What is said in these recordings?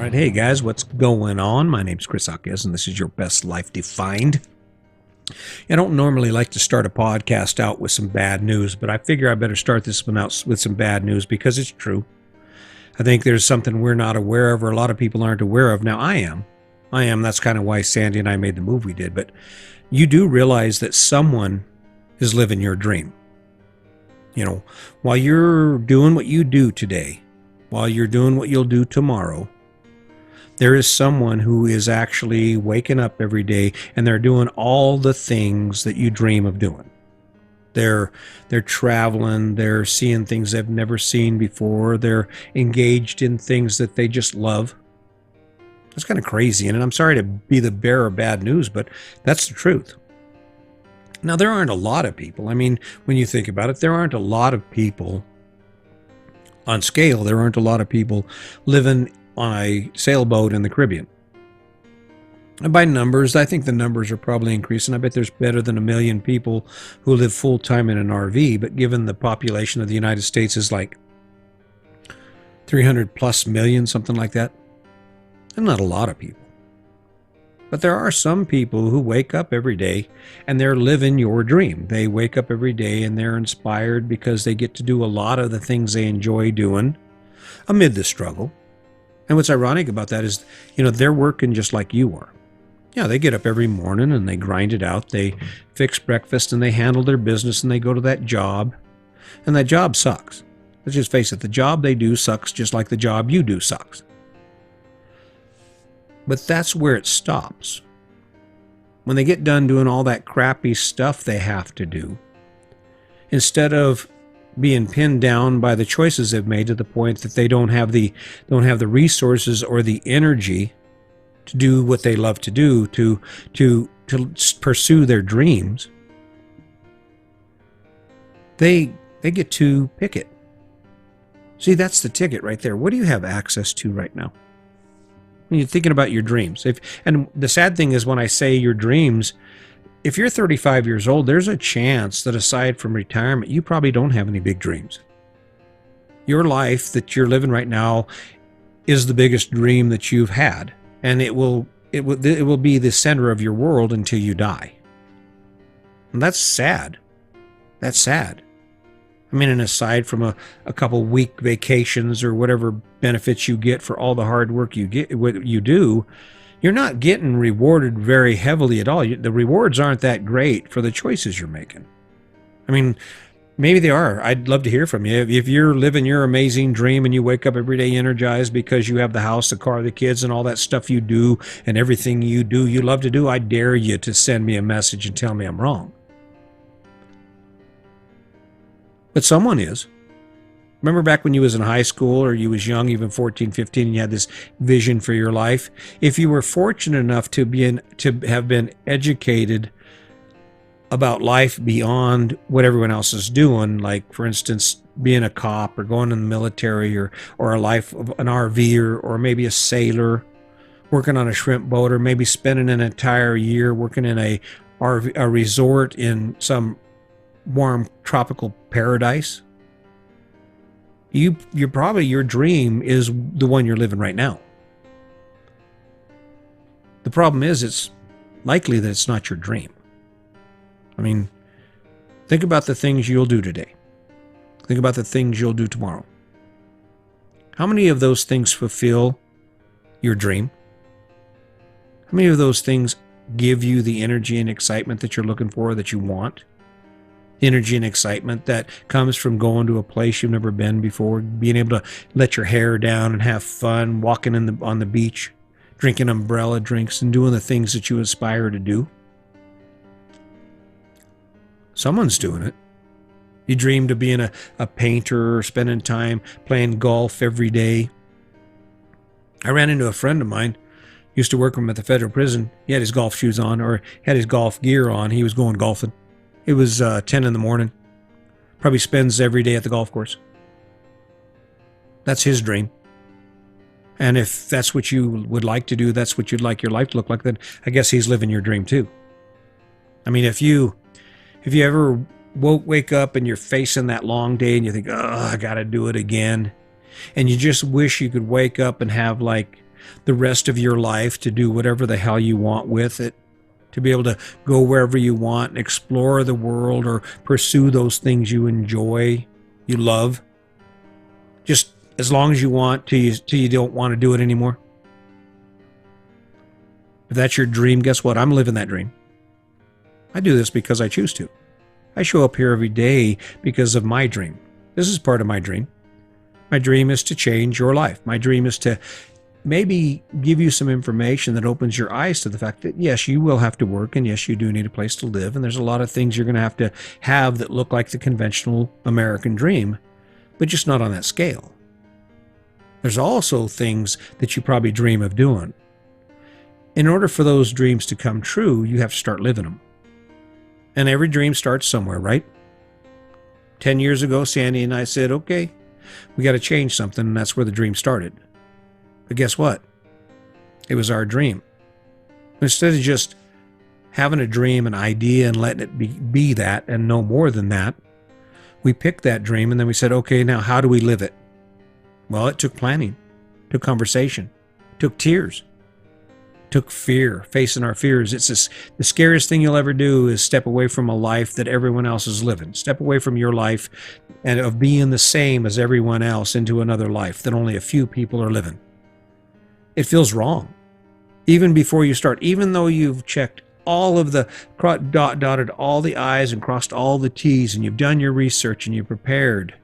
right, hey guys, what's going on? My name's Chris Hawkes, and this is your Best Life Defined. I don't normally like to start a podcast out with some bad news, but I figure I better start this one out with some bad news because it's true. I think there's something we're not aware of, or a lot of people aren't aware of. Now, I am. That's kind of why Sandy and I made the move we did. But you do realize that someone is living your dream. You know, while you're doing what you do today, while you're doing what you'll do tomorrow, there is someone who is actually waking up every day and they're doing all the things that you dream of doing. They're traveling, they're seeing things they've never seen before, they're engaged in things that they just love. That's kind of crazy, and I'm sorry to be the bearer of bad news, but that's the truth. Now, there aren't a lot of people. I mean, when you think about it, there aren't a lot of people on scale. There aren't a lot of people living on a sailboat in the Caribbean. And by numbers, I think the numbers are probably increasing. I bet there's better than 1 million people who live full-time in an RV, but given the population of the United States is like 300 plus million, something like that, and not a lot of people. But there are some people who wake up every day and they're living your dream. They wake up every day and they're inspired because they get to do a lot of the things they enjoy doing amid the struggle. And what's ironic about that is, they're working just like you are. Yeah, they get up every morning and they grind it out. They fix breakfast and they handle their business and they go to that job. And that job sucks. Let's just face it, the job they do sucks just like the job you do sucks. But that's where it stops. When they get done doing all that crappy stuff they have to do, instead of being pinned down by the choices they've made to the point that they don't have the resources or the energy to do what they love to do, to pursue their dreams, they get to pick it. See, that's the ticket right there. What do you have access to right now? When you're thinking about your dreams. And the sad thing is, when I say your dreams, if you're 35 years old, there's a chance that aside from retirement, you probably don't have any big dreams. Your life that you're living right now is the biggest dream that you've had, and it will be the center of your world until you die. And that's sad. That's sad. I mean, and aside from a couple week vacations or whatever benefits you get for all the hard work you do, you're not getting rewarded very heavily at all. The rewards aren't that great for the choices you're making. I mean, maybe they are. I'd love to hear from you. If you're living your amazing dream and you wake up every day energized because you have the house, the car, the kids, and all that stuff you do and everything you do, you love to do, I dare you to send me a message and tell me I'm wrong. But someone is. Remember back when you was in high school or you was young, even 14, 15, and you had this vision for your life? If you were fortunate enough to have been educated about life beyond what everyone else is doing, like, for instance, being a cop or going in the military or a life of an RVer or maybe a sailor, working on a shrimp boat, or maybe spending an entire year working in a resort in some warm tropical paradise, your dream is the one you're living right now. The problem is, it's likely that it's not your dream. I mean, think about the things you'll do today. Think about the things you'll do tomorrow. How many of those things fulfill your dream? How many of those things give you the energy and excitement that you're looking for, that you want? Energy and excitement that comes from going to a place you've never been before, being able to let your hair down and have fun, walking on the beach, drinking umbrella drinks, and doing the things that you aspire to do. Someone's doing it. You dreamed of being a painter or spending time playing golf every day. I ran into a friend of mine, used to work with him at the federal prison. He had his golf shoes on, or had his golf gear on. He was going golfing. It was 10 in the morning. Probably spends every day at the golf course. That's his dream. And if that's what you would like to do, that's what you'd like your life to look like, then I guess he's living your dream too. I mean, if you ever wake up and you're facing that long day and you think, oh, I got to do it again, and you just wish you could wake up and have like the rest of your life to do whatever the hell you want with it, to be able to go wherever you want and explore the world or pursue those things you enjoy, you love, just as long as you want till you don't want to do it anymore? If that's your dream, guess what? I'm living that dream. I do this because I choose to. I show up here every day because of my dream. This is part of my dream. My dream is to change your life. My dream is to maybe give you some information that opens your eyes to the fact that, yes, you will have to work, and yes, you do need a place to live, and there's a lot of things you're going to have that look like the conventional American dream, but just not on that scale. There's also things that you probably dream of doing. In order for those dreams to come true, you have to start living them. And every dream starts somewhere, right? 10 years ago, Sandy and I said, okay, we got to change something, and that's where the dream started. But guess what? It was our dream. Instead of just having a dream, an idea, and letting it be that and no more than that, we picked that dream and then we said, okay, now how do we live it? Well, it took planning, took conversation, took tears, took fear, facing our fears. It's the scariest thing you'll ever do is step away from a life that everyone else is living. Step away from your life and of being the same as everyone else into another life that only a few people are living. It feels wrong. Even before you start, even though you've checked all of the, dotted all the I's and crossed all the T's, and you've done your research and you're prepared,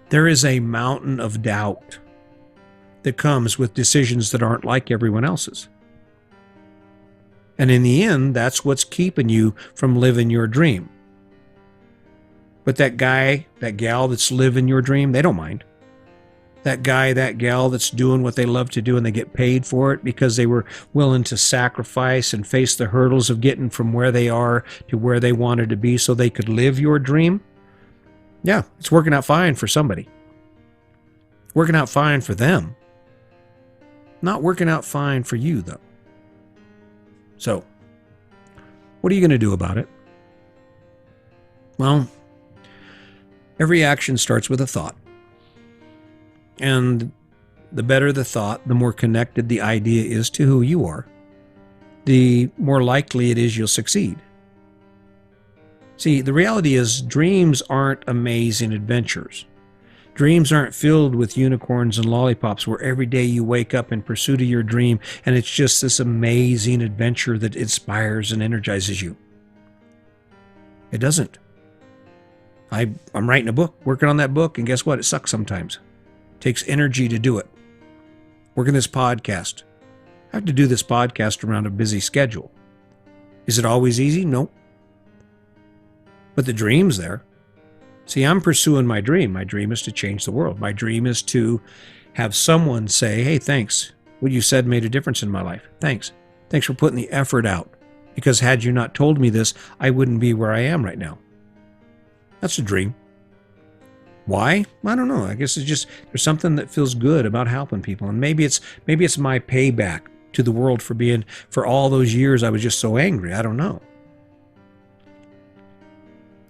there is a mountain of doubt that comes with decisions that aren't like everyone else's. And in the end, that's what's keeping you from living your dream. But that guy, that gal that's living your dream, they don't mind. That guy, that gal that's doing what they love to do and they get paid for it because they were willing to sacrifice and face the hurdles of getting from where they are to where they wanted to be so they could live your dream. Yeah, it's working out fine for somebody. Working out fine for them. Not working out fine for you, though. So, what are you going to do about it? Well, every action starts with a thought. And the better the thought, the more connected the idea is to who you are, the more likely it is you'll succeed. See, the reality is dreams aren't amazing adventures. Dreams aren't filled with unicorns and lollipops where every day you wake up in pursuit of your dream and it's just this amazing adventure that inspires and energizes you. It doesn't. I'm writing a book, working on that book, and guess what? It sucks sometimes. It takes energy to do it. Working this podcast. I have to do this podcast around a busy schedule. Is it always easy? No. But the dream's there. See, I'm pursuing my dream. My dream is to change the world. My dream is to have someone say, hey, thanks. What you said made a difference in my life. Thanks. Thanks for putting the effort out. Because had you not told me this, I wouldn't be where I am right now. That's a dream. Why? I don't know. I guess it's just there's something that feels good about helping people. And maybe it's my payback to the world for all those years I was just so angry. I don't know.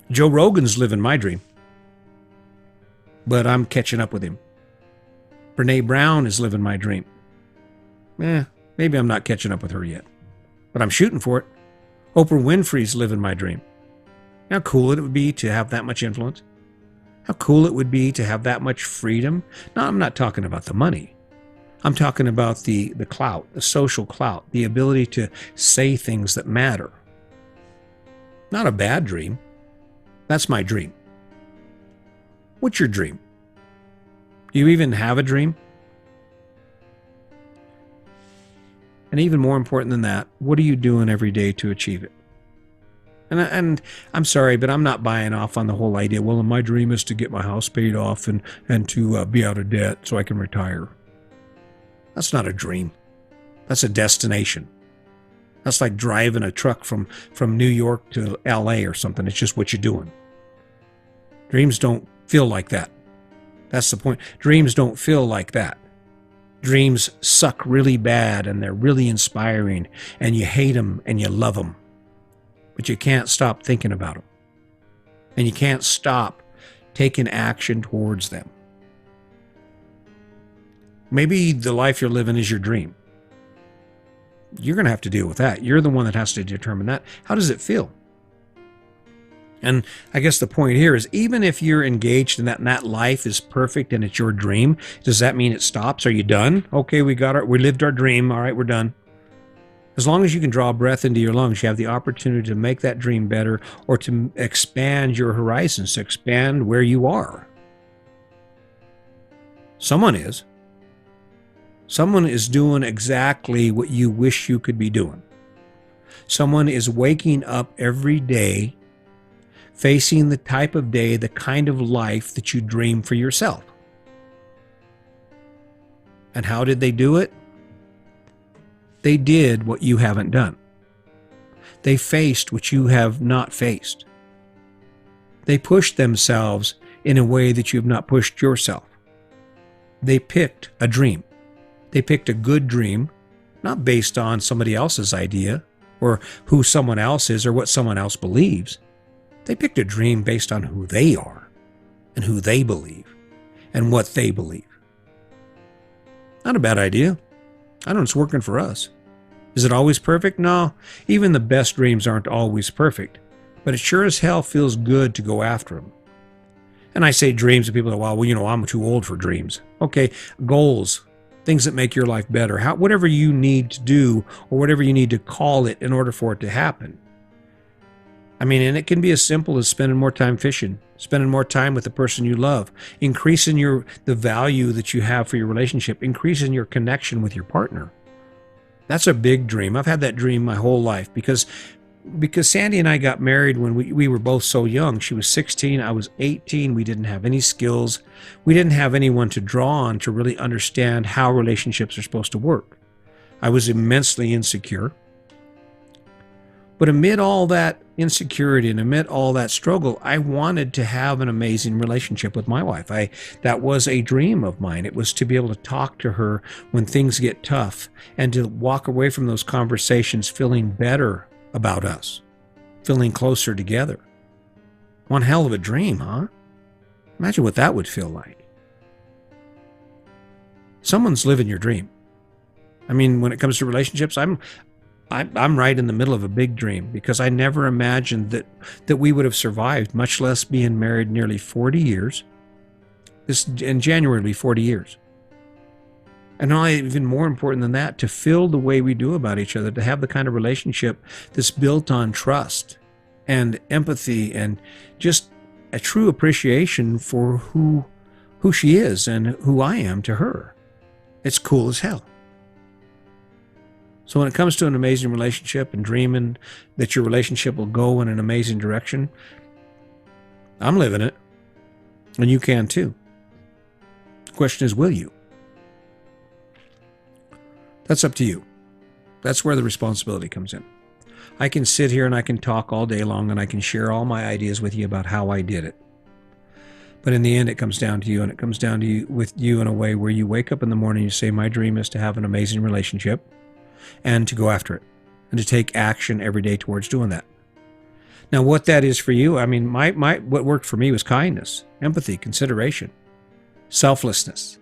Joe Rogan's living my dream, but I'm catching up with him. Brene Brown is living my dream. Maybe I'm not catching up with her yet, but I'm shooting for it. Oprah Winfrey's living my dream. How cool it would be to have that much influence. How cool it would be to have that much freedom. No, I'm not talking about the money. I'm talking about the clout, the social clout, the ability to say things that matter. Not a bad dream. That's my dream. What's your dream? Do you even have a dream? And even more important than that, what are you doing every day to achieve it? And I'm sorry, but I'm not buying off on the whole idea, well, my dream is to get my house paid off and to be out of debt so I can retire. That's not a dream. That's a destination. That's like driving a truck from New York to LA or something. It's just what you're doing. Dreams don't feel like that. That's the point. Dreams don't feel like that. Dreams suck really bad and they're really inspiring and you hate them and you love them. But you can't stop thinking about them. And you can't stop taking action towards them. Maybe the life you're living is your dream. You're going to have to deal with that. You're the one that has to determine that. How does it feel? And I guess the point here is, even if you're engaged in that and that life is perfect and it's your dream, does that mean it stops? Are you done? Okay, we lived our dream. All right, we're done. As long as you can draw breath into your lungs, you have the opportunity to make that dream better, or to expand your horizons, to expand where you are. Someone is. Someone is doing exactly what you wish you could be doing. Someone is waking up every day facing the type of day, the kind of life that you dream for yourself. And how did they do it? They did what you haven't done. They faced what you have not faced. They pushed themselves in a way that you have not pushed yourself. They picked a dream. They picked a good dream, not based on somebody else's idea or who someone else is or what someone else believes. They picked a dream based on who they are and who they believe and what they believe. Not a bad idea. I know it's working for us. Is it always perfect? No. Even the best dreams aren't always perfect, but it sure as hell feels good to go after them. And I say dreams, and people go, well, I'm too old for dreams. Okay, goals, things that make your life better, whatever you need to do or whatever you need to call it in order for it to happen. And it can be as simple as spending more time fishing, spending more time with the person you love, increasing the value that you have for your relationship, increasing your connection with your partner. That's a big dream. I've had that dream my whole life because Sandy and I got married when we were both so young. She was 16, I was 18. We didn't have any skills. We didn't have anyone to draw on to really understand how relationships are supposed to work. I was immensely insecure. But amid all that insecurity and amid all that struggle, I wanted to have an amazing relationship with my wife. That was a dream of mine. It was to be able to talk to her when things get tough and to walk away from those conversations feeling better about us, feeling closer together. One hell of a dream, huh? Imagine what that would feel like. Someone's living your dream. When it comes to relationships, I'm right in the middle of a big dream, because I never imagined that we would have survived, much less being married nearly 40 years. In January will be 40 years. And even more important than that, to feel the way we do about each other, to have the kind of relationship that's built on trust and empathy and just a true appreciation for who she is and who I am to her. It's cool as hell. So when it comes to an amazing relationship and dreaming that your relationship will go in an amazing direction, I'm living it. And you can too. The question is, will you? That's up to you. That's where the responsibility comes in. I can sit here and I can talk all day long and I can share all my ideas with you about how I did it. But in the end, it comes down to you, and it comes down to you with you in a way where you wake up in the morning and you say, my dream is to have an amazing relationship, and to go after it and to take action every day towards doing that. Now, what that is for you, what worked for me was kindness, empathy, consideration, selflessness.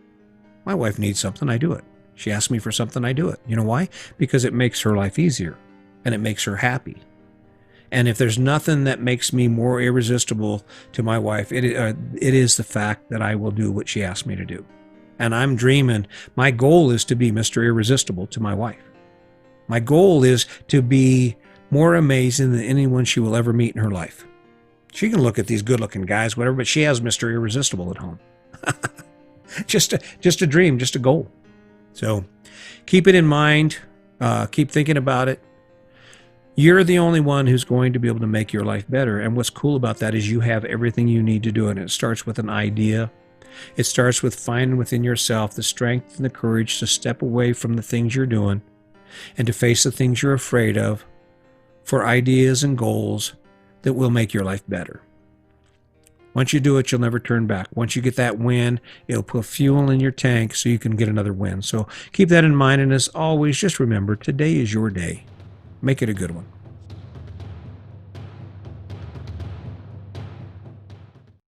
My wife needs something, I do it. She asks me for something, I do it. You know why? Because it makes her life easier and it makes her happy. And if there's nothing that makes me more irresistible to my wife, it is the fact that I will do what she asks me to do. And I'm dreaming, my goal is to be Mr. Irresistible to my wife. My goal is to be more amazing than anyone she will ever meet in her life. She can look at these good-looking guys, whatever, but she has Mr. Irresistible at home. Just a dream, just a goal. So keep it in mind. Keep thinking about it. You're the only one who's going to be able to make your life better. And what's cool about that is you have everything you need to do it. And it starts with an idea. It starts with finding within yourself the strength and the courage to step away from the things you're doing and to face the things you're afraid of for ideas and goals that will make your life better. Once you do it, you'll never turn back. Once you get that win, it'll put fuel in your tank so you can get another win. So keep that in mind. And as always, just remember, today is your day. Make it a good one.